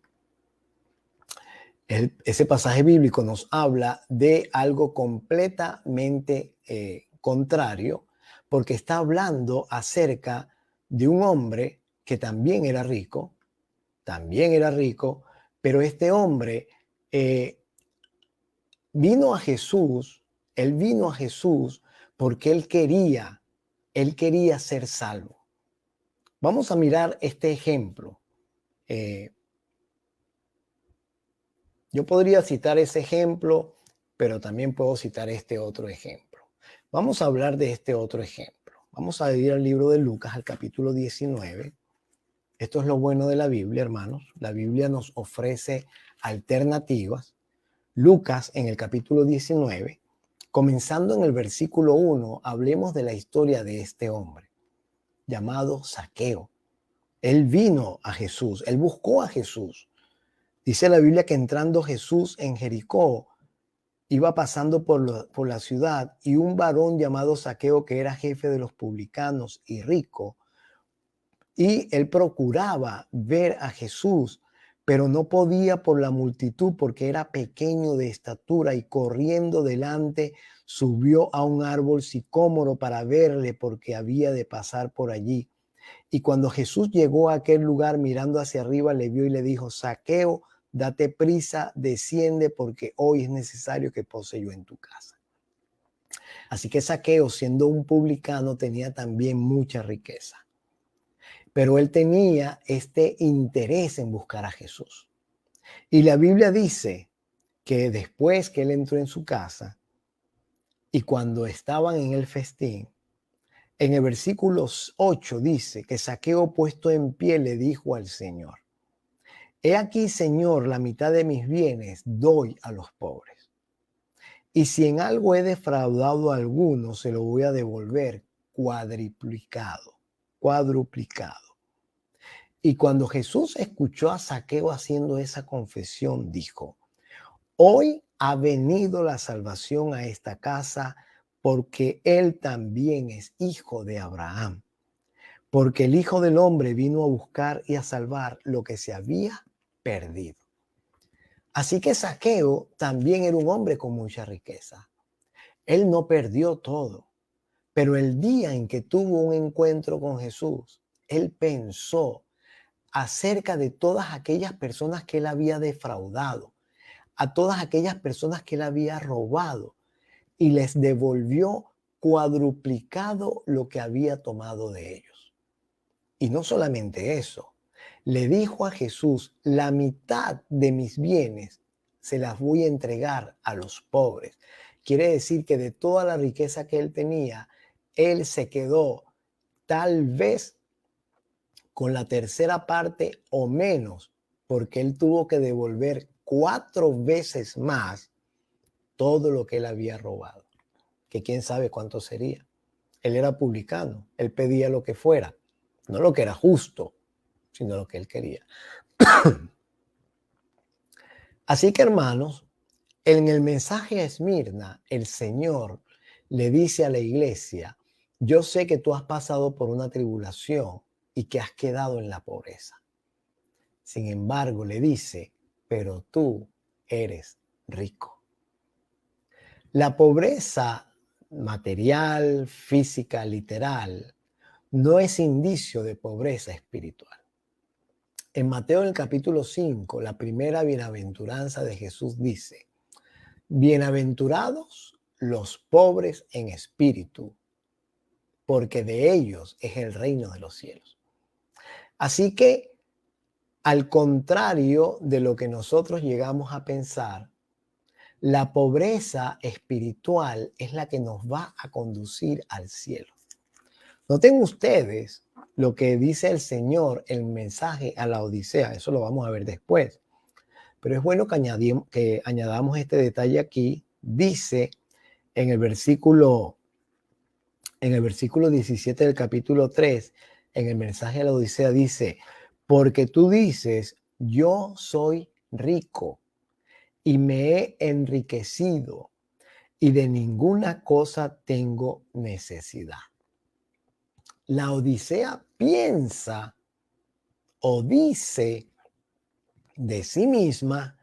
Ese pasaje bíblico nos habla de algo completamente contrario, porque está hablando acerca de un hombre que también era rico, pero este hombre vino a Jesús. Él vino a Jesús porque él quería ser salvo. Vamos a mirar este ejemplo. Yo podría citar ese ejemplo, pero también puedo citar este otro ejemplo. Vamos a hablar de este otro ejemplo. Vamos a ir al libro de Lucas, al capítulo 19. Esto es lo bueno de la Biblia, hermanos. La Biblia nos ofrece alternativas. Lucas, en el capítulo 19, comenzando en el versículo 1, hablemos de la historia de este hombre llamado Zaqueo. Él vino a Jesús, él buscó a Jesús. Dice la Biblia que entrando Jesús en Jericó, iba pasando por la ciudad, y un varón llamado Zaqueo, que era jefe de los publicanos y rico, Y él procuraba ver a Jesús, pero no podía por la multitud porque era pequeño de estatura, y corriendo delante subió a un árbol sicómoro para verle porque había de pasar por allí. Y cuando Jesús llegó a aquel lugar, mirando hacia arriba, le vio y le dijo: Zaqueo, date prisa, desciende, porque hoy es necesario que pose yo en tu casa. Así que Zaqueo, siendo un publicano, tenía también mucha riqueza. Pero él tenía este interés en buscar a Jesús. Y la Biblia dice que después que él entró en su casa y cuando estaban en el festín, en el versículo 8 dice que Zaqueo, puesto en pie, le dijo al Señor: He aquí, Señor, la mitad de mis bienes doy a los pobres. Y si en algo he defraudado a alguno, se lo voy a devolver cuadruplicado. Y cuando Jesús escuchó a Zaqueo haciendo esa confesión, dijo: Hoy ha venido la salvación a esta casa, porque él también es hijo de Abraham. Porque el Hijo del Hombre vino a buscar y a salvar lo que se había perdido. Así que Zaqueo también era un hombre con mucha riqueza. Él no perdió todo, pero el día en que tuvo un encuentro con Jesús, él pensó acerca de todas aquellas personas que él había defraudado, a todas aquellas personas que él había robado, y les devolvió cuadruplicado lo que había tomado de ellos. Y no solamente eso, le dijo a Jesús: la mitad de mis bienes se las voy a entregar a los pobres. Quiere decir que de toda la riqueza que él tenía, él se quedó tal vez con la tercera parte o menos, porque él tuvo que devolver 4 veces más todo lo que él había robado, que quién sabe cuánto sería. Él era publicano, él pedía lo que fuera, no lo que era justo, sino lo que él quería. Así que, hermanos, en el mensaje a Esmirna, el Señor le dice a la iglesia: yo sé que tú has pasado por una tribulación y que has quedado en la pobreza. Sin embargo, le dice: pero tú eres rico. La pobreza material, física, literal, no es indicio de pobreza espiritual. En Mateo, en el capítulo 5, la primera bienaventuranza de Jesús dice: bienaventurados los pobres en espíritu, porque de ellos es el reino de los cielos. Así que, al contrario de lo que nosotros llegamos a pensar, la pobreza espiritual es la que nos va a conducir al cielo. Noten ustedes lo que dice el Señor en el mensaje a la Odisea. Eso lo vamos a ver después. Pero es bueno que añadamos este detalle aquí. Dice en el versículo 17 del capítulo 3, en el mensaje a la Odisea, dice: porque tú dices, yo soy rico y me he enriquecido y de ninguna cosa tengo necesidad. La Odisea piensa o dice de sí misma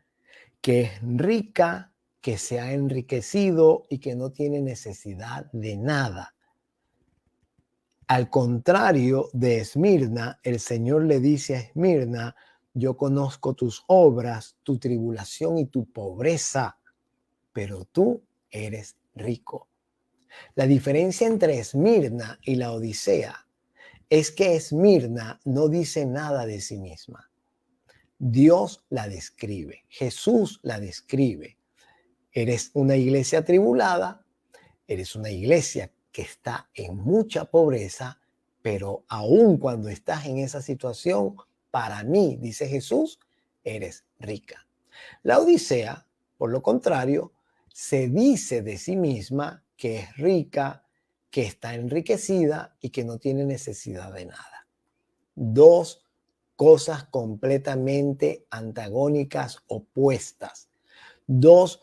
que es rica, que se ha enriquecido y que no tiene necesidad de nada. Al contrario de Esmirna, el Señor le dice a Esmirna: yo conozco tus obras, tu tribulación y tu pobreza, pero tú eres rico. La diferencia entre Esmirna y la Odisea es que Esmirna no dice nada de sí misma. Dios la describe, Jesús la describe. Eres una iglesia atribulada, eres una iglesia que está en mucha pobreza, pero aun cuando estás en esa situación, para mí, dice Jesús, eres rica. La Odisea, por lo contrario, se dice de sí misma que es rica, que está enriquecida y que no tiene necesidad de nada. Dos cosas completamente antagónicas, opuestas. Dos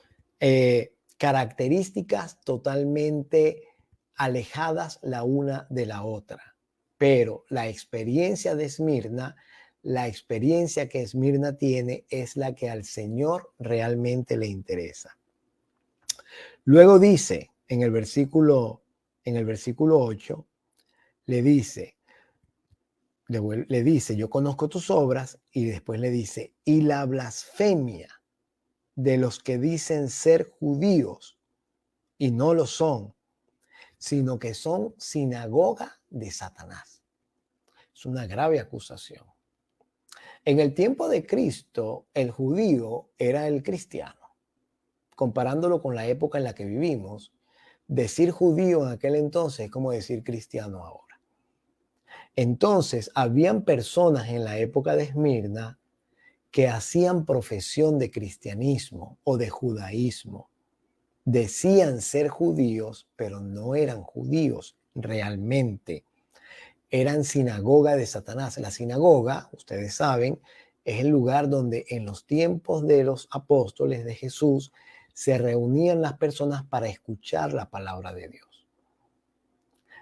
características totalmente alejadas la una de la otra. pero la experiencia de Esmirna, la experiencia que Esmirna tiene es la que al Señor realmente le interesa. Luego dice en el versículo 8, le dice, yo conozco tus obras, y después le dice, y la blasfemia de los que dicen ser judíos y no lo son, sino que son sinagoga de Satanás. Es una grave acusación. En el tiempo de Cristo, el judío era el cristiano. Comparándolo con la época en la que vivimos, decir judío en aquel entonces es como decir cristiano ahora. Entonces, habían personas en la época de Esmirna que hacían profesión de cristianismo o de judaísmo. Decían ser judíos, pero no eran judíos realmente. Eran sinagoga de Satanás. La sinagoga, ustedes saben, es el lugar donde en los tiempos de los apóstoles de Jesús se reunían las personas para escuchar la palabra de Dios.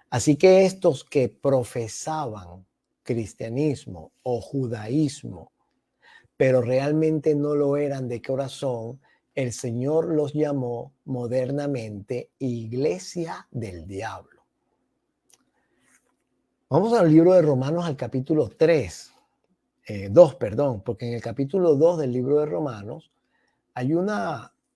Así que estos que profesaban cristianismo o judaísmo, pero realmente no lo eran de corazón, el Señor los llamó modernamente iglesia del diablo. Vamos al libro de Romanos, al capítulo 2, porque en el capítulo 2 del libro de Romanos hay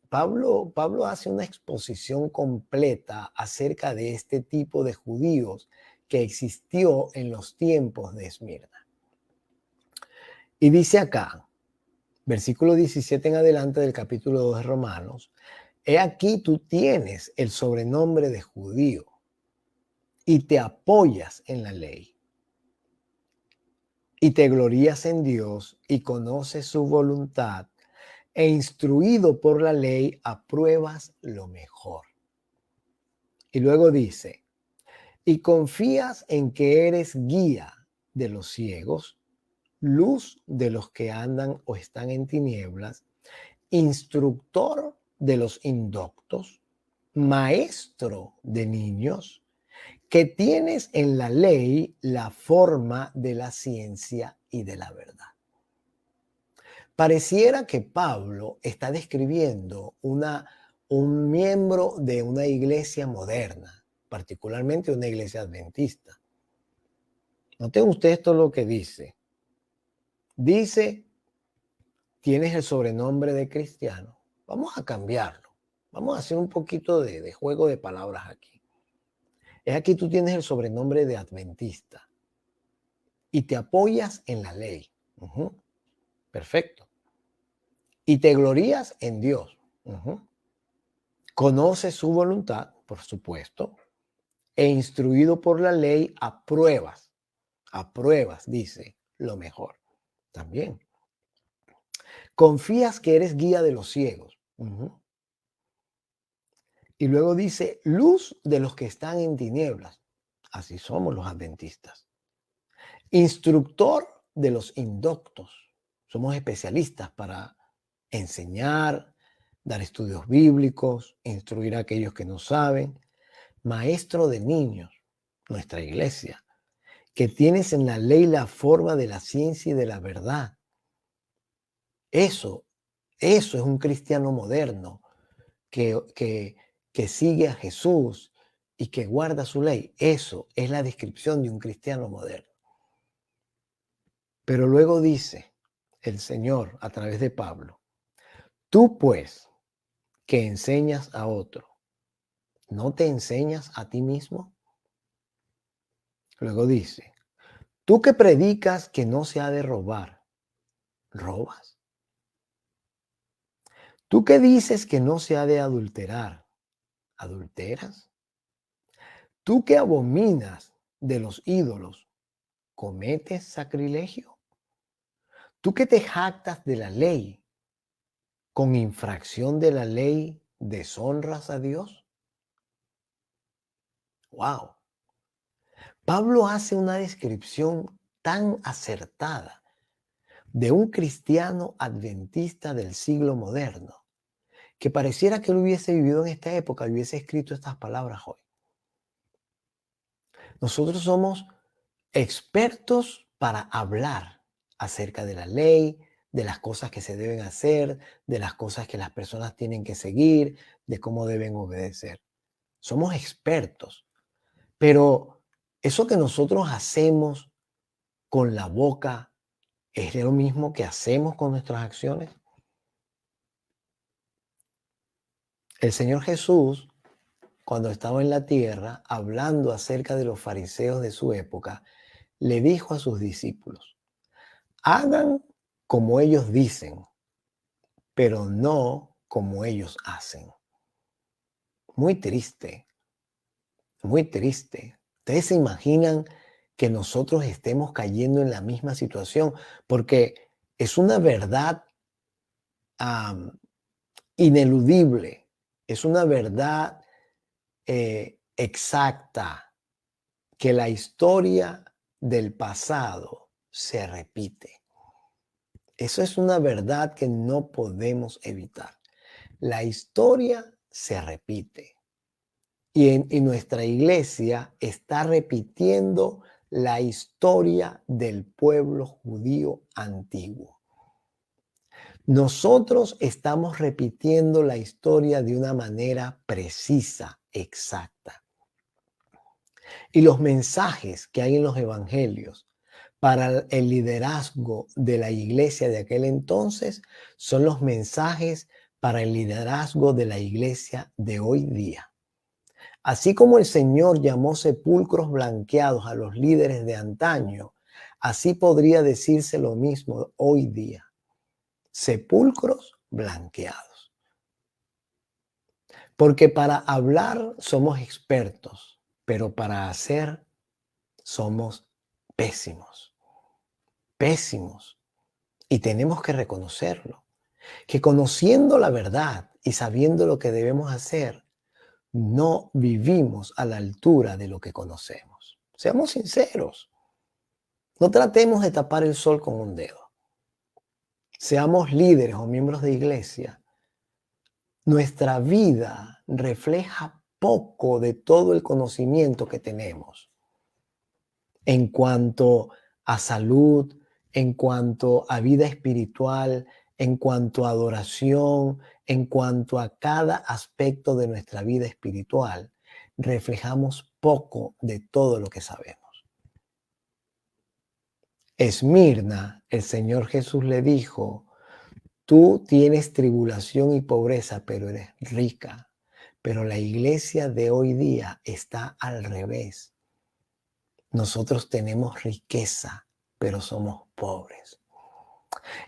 Pablo hace una exposición completa acerca de este tipo de judíos que existió en los tiempos de Esmirna. Y dice acá, versículo 17 en adelante del capítulo 2 de Romanos, he aquí tú tienes el sobrenombre de judío y te apoyas en la ley y te glorías en Dios y conoces su voluntad e instruido por la ley apruebas lo mejor. Y luego dice, y confías en que eres guía de los ciegos, luz de los que andan o están en tinieblas, instructor de los indoctos, maestro de niños, que tienes en la ley la forma de la ciencia y de la verdad. Pareciera que Pablo está describiendo un miembro de una iglesia moderna, particularmente una iglesia adventista. Noten ustedes esto lo que dice. Dice, tienes el sobrenombre de cristiano. Vamos a cambiarlo. Vamos a hacer un poquito de juego de palabras aquí. Es aquí tú tienes el sobrenombre de adventista y te apoyas en la ley. Perfecto. Y te glorías en Dios. Conoces su voluntad, por supuesto, e instruido por la ley, apruebas, dice, lo mejor. También. Confías que eres guía de los ciegos. Y luego dice, luz de los que están en tinieblas. Así somos los adventistas. Instructor de los indoctos. Somos especialistas para enseñar, dar estudios bíblicos, instruir a aquellos que no saben. Maestro de niños, nuestra iglesia, que tienes en la ley la forma de la ciencia y de la verdad. Eso es un cristiano moderno que sigue a Jesús y que guarda su ley. Eso es la descripción de un cristiano moderno. Pero luego dice el Señor a través de Pablo, tú pues que enseñas a otro, ¿no te enseñas a ti mismo? Luego dice, tú que predicas que no se ha de robar, ¿robas? Tú que dices que no se ha de adulterar, ¿adulteras? Tú que abominas de los ídolos, ¿cometes sacrilegio? Tú que te jactas de la ley, ¿con infracción de la ley deshonras a Dios? ¡Wow! Pablo hace una descripción tan acertada de un cristiano adventista del siglo moderno que pareciera que él hubiese vivido en esta época y hubiese escrito estas palabras hoy. Nosotros somos expertos para hablar acerca de la ley, de las cosas que se deben hacer, de las cosas que las personas tienen que seguir, de cómo deben obedecer. Somos expertos, pero eso que nosotros hacemos con la boca es lo mismo que hacemos con nuestras acciones. El Señor Jesús, cuando estaba en la tierra, hablando acerca de los fariseos de su época, le dijo a sus discípulos: hagan como ellos dicen, pero no como ellos hacen. Muy triste, muy triste. ¿Ustedes se imaginan que nosotros estemos cayendo en la misma situación? Porque es una verdad ineludible, es una verdad exacta, que la historia del pasado se repite. Eso es una verdad que no podemos evitar. La historia se repite. Y nuestra iglesia está repitiendo la historia del pueblo judío antiguo. Nosotros estamos repitiendo la historia de una manera precisa, exacta. Y los mensajes que hay en los evangelios para el liderazgo de la iglesia de aquel entonces son los mensajes para el liderazgo de la iglesia de hoy día. Así como el Señor llamó sepulcros blanqueados a los líderes de antaño, así podría decirse lo mismo hoy día. Sepulcros blanqueados. Porque para hablar somos expertos, pero para hacer somos pésimos. Pésimos. Y tenemos que reconocerlo. Que conociendo la verdad y sabiendo lo que debemos hacer, no vivimos a la altura de lo que conocemos. Seamos sinceros. No tratemos de tapar el sol con un dedo. Seamos líderes o miembros de iglesia. Nuestra vida refleja poco de todo el conocimiento que tenemos en cuanto a salud, en cuanto a vida espiritual, en cuanto a adoración, en cuanto a cada aspecto de nuestra vida espiritual. Reflejamos poco de todo lo que sabemos. Esmirna, el Señor Jesús le dijo: tú tienes tribulación y pobreza, pero eres rica. Pero la iglesia de hoy día está al revés. Nosotros tenemos riqueza, pero somos pobres.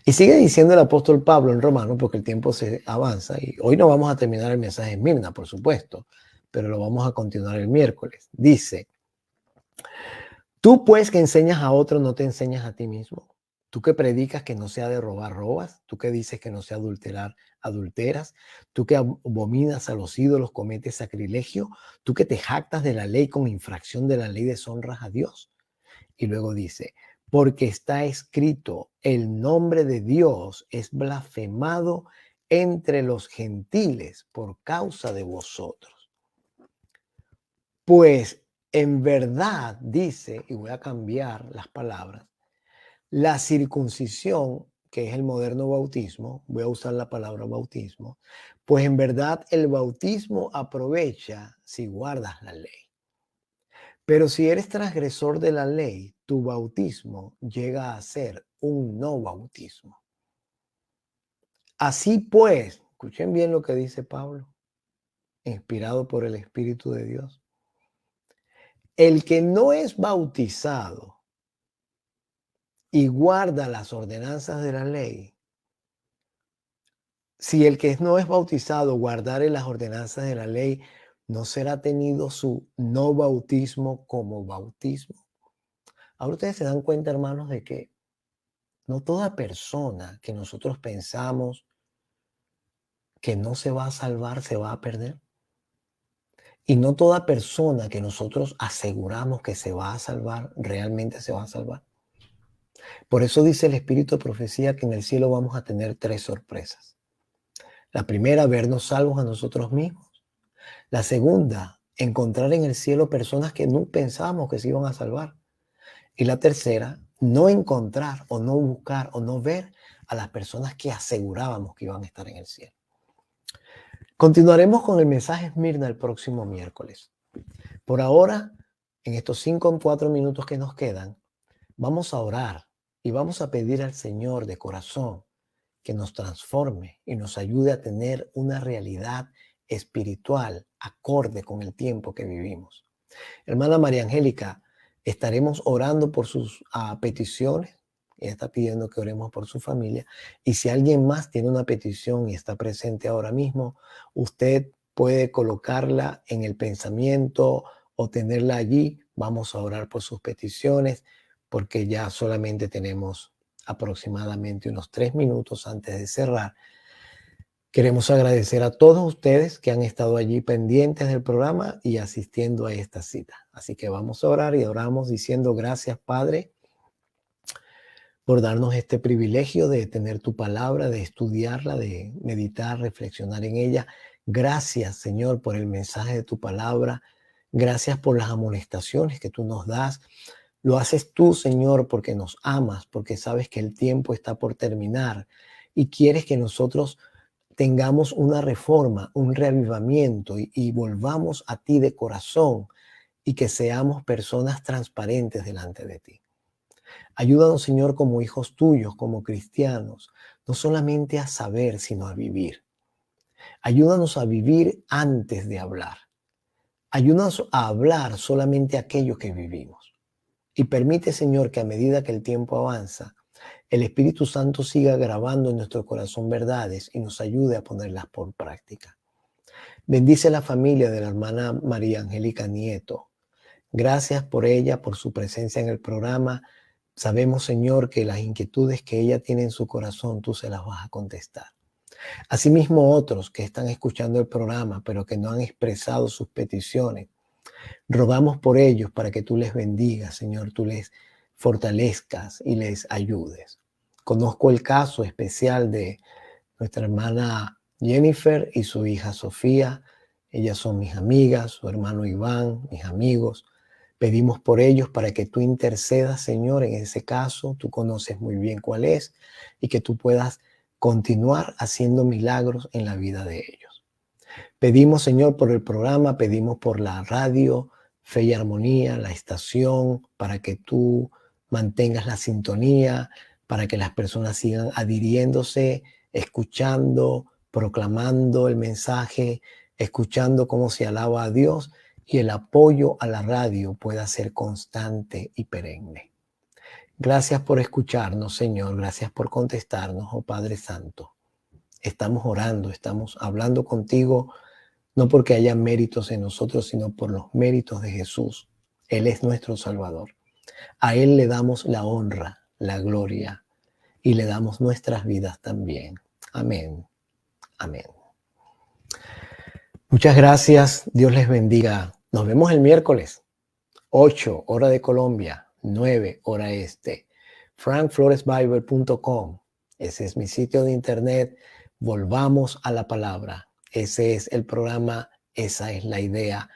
Y sigue diciendo el apóstol Pablo en Romanos, porque el tiempo se avanza, y hoy no vamos a terminar el mensaje de Esmirna, por supuesto, pero lo vamos a continuar el miércoles. Dice: tú pues que enseñas a otros, no te enseñas a ti mismo. Tú que predicas que no se ha de robar, robas. Tú que dices que no se ha de adulterar, adulteras. Tú que abominas a los ídolos, cometes sacrilegio. Tú que te jactas de la ley, con infracción de la ley deshonras a Dios. Y luego dice: porque está escrito, el nombre de Dios es blasfemado entre los gentiles por causa de vosotros. Pues en verdad, dice, y voy a cambiar las palabras, la circuncisión, que es el moderno bautismo, voy a usar la palabra bautismo, pues en verdad el bautismo aprovecha si guardas la ley. Pero si eres transgresor de la ley, tu bautismo llega a ser un no bautismo. Así pues, escuchen bien lo que dice Pablo, inspirado por el Espíritu de Dios. El que no es bautizado y guarda las ordenanzas de la ley, si el que no es bautizado guardare las ordenanzas de la ley, no será tenido su no bautismo como bautismo. Ahora ustedes se dan cuenta, hermanos, de que no toda persona que nosotros pensamos que no se va a salvar se va a perder. Y no toda persona que nosotros aseguramos que se va a salvar realmente se va a salvar. Por eso dice el Espíritu de Profecía que en el cielo vamos a tener 3 sorpresas. La primera, vernos salvos a nosotros mismos. La segunda, encontrar en el cielo personas que no pensábamos que se iban a salvar. Y la tercera, no encontrar o no buscar o no ver a las personas que asegurábamos que iban a estar en el cielo. Continuaremos con el mensaje Esmirna el próximo miércoles. Por ahora, en estos 5 o 4 minutos que nos quedan, vamos a orar y vamos a pedir al Señor de corazón que nos transforme y nos ayude a tener una realidad espiritual acorde con el tiempo que vivimos. Hermana María Angélica, estaremos orando por sus peticiones. Ella está pidiendo que oremos por su familia. Y si alguien más tiene una petición y está presente ahora mismo, usted puede colocarla en el pensamiento o tenerla allí. Vamos a orar por sus peticiones porque ya solamente tenemos aproximadamente unos 3 minutos antes de cerrar. Queremos agradecer a todos ustedes que han estado allí pendientes del programa y asistiendo a esta cita. Así que vamos a orar y oramos diciendo gracias, Padre, por darnos este privilegio de tener tu palabra, de estudiarla, de meditar, reflexionar en ella. Gracias, Señor, por el mensaje de tu palabra. Gracias por las amonestaciones que tú nos das. Lo haces tú, Señor, porque nos amas, porque sabes que el tiempo está por terminar y quieres que nosotros tengamos una reforma, un reavivamiento y volvamos a ti de corazón y que seamos personas transparentes delante de ti. Ayúdanos, Señor, como hijos tuyos, como cristianos, no solamente a saber, sino a vivir. Ayúdanos a vivir antes de hablar. Ayúdanos a hablar solamente aquello que vivimos. Y permite, Señor, que a medida que el tiempo avanza, el Espíritu Santo siga grabando en nuestro corazón verdades y nos ayude a ponerlas por práctica. Bendice la familia de la hermana María Angélica Nieto. Gracias por ella, por su presencia en el programa. Sabemos, Señor, que las inquietudes que ella tiene en su corazón, tú se las vas a contestar. Asimismo, otros que están escuchando el programa, pero que no han expresado sus peticiones, rogamos por ellos para que tú les bendigas, Señor, tú les fortalezcas y les ayudes. Conozco el caso especial de nuestra hermana Jennifer y su hija Sofía. Ellas son mis amigas, su hermano Iván, mis amigos. Pedimos por ellos para que tú intercedas, Señor, en ese caso. Tú conoces muy bien cuál es y que tú puedas continuar haciendo milagros en la vida de ellos. Pedimos, Señor, por el programa, pedimos por la radio, Fe y Armonía, la estación, para que tú mantengas la sintonía, para que las personas sigan adhiriéndose, escuchando, proclamando el mensaje, escuchando cómo se alaba a Dios y el apoyo a la radio pueda ser constante y perenne. Gracias por escucharnos, Señor. Gracias por contestarnos, oh Padre Santo. Estamos orando, estamos hablando contigo, no porque haya méritos en nosotros, sino por los méritos de Jesús. Él es nuestro Salvador. A Él le damos la honra, la gloria y le damos nuestras vidas también. Amén. Amén. Muchas gracias. Dios les bendiga. Nos vemos el miércoles, 8, hora de Colombia, 9, hora este. frankfloresbible.com. Ese es mi sitio de internet. Volvamos a la palabra. Ese es el programa. Esa es la idea.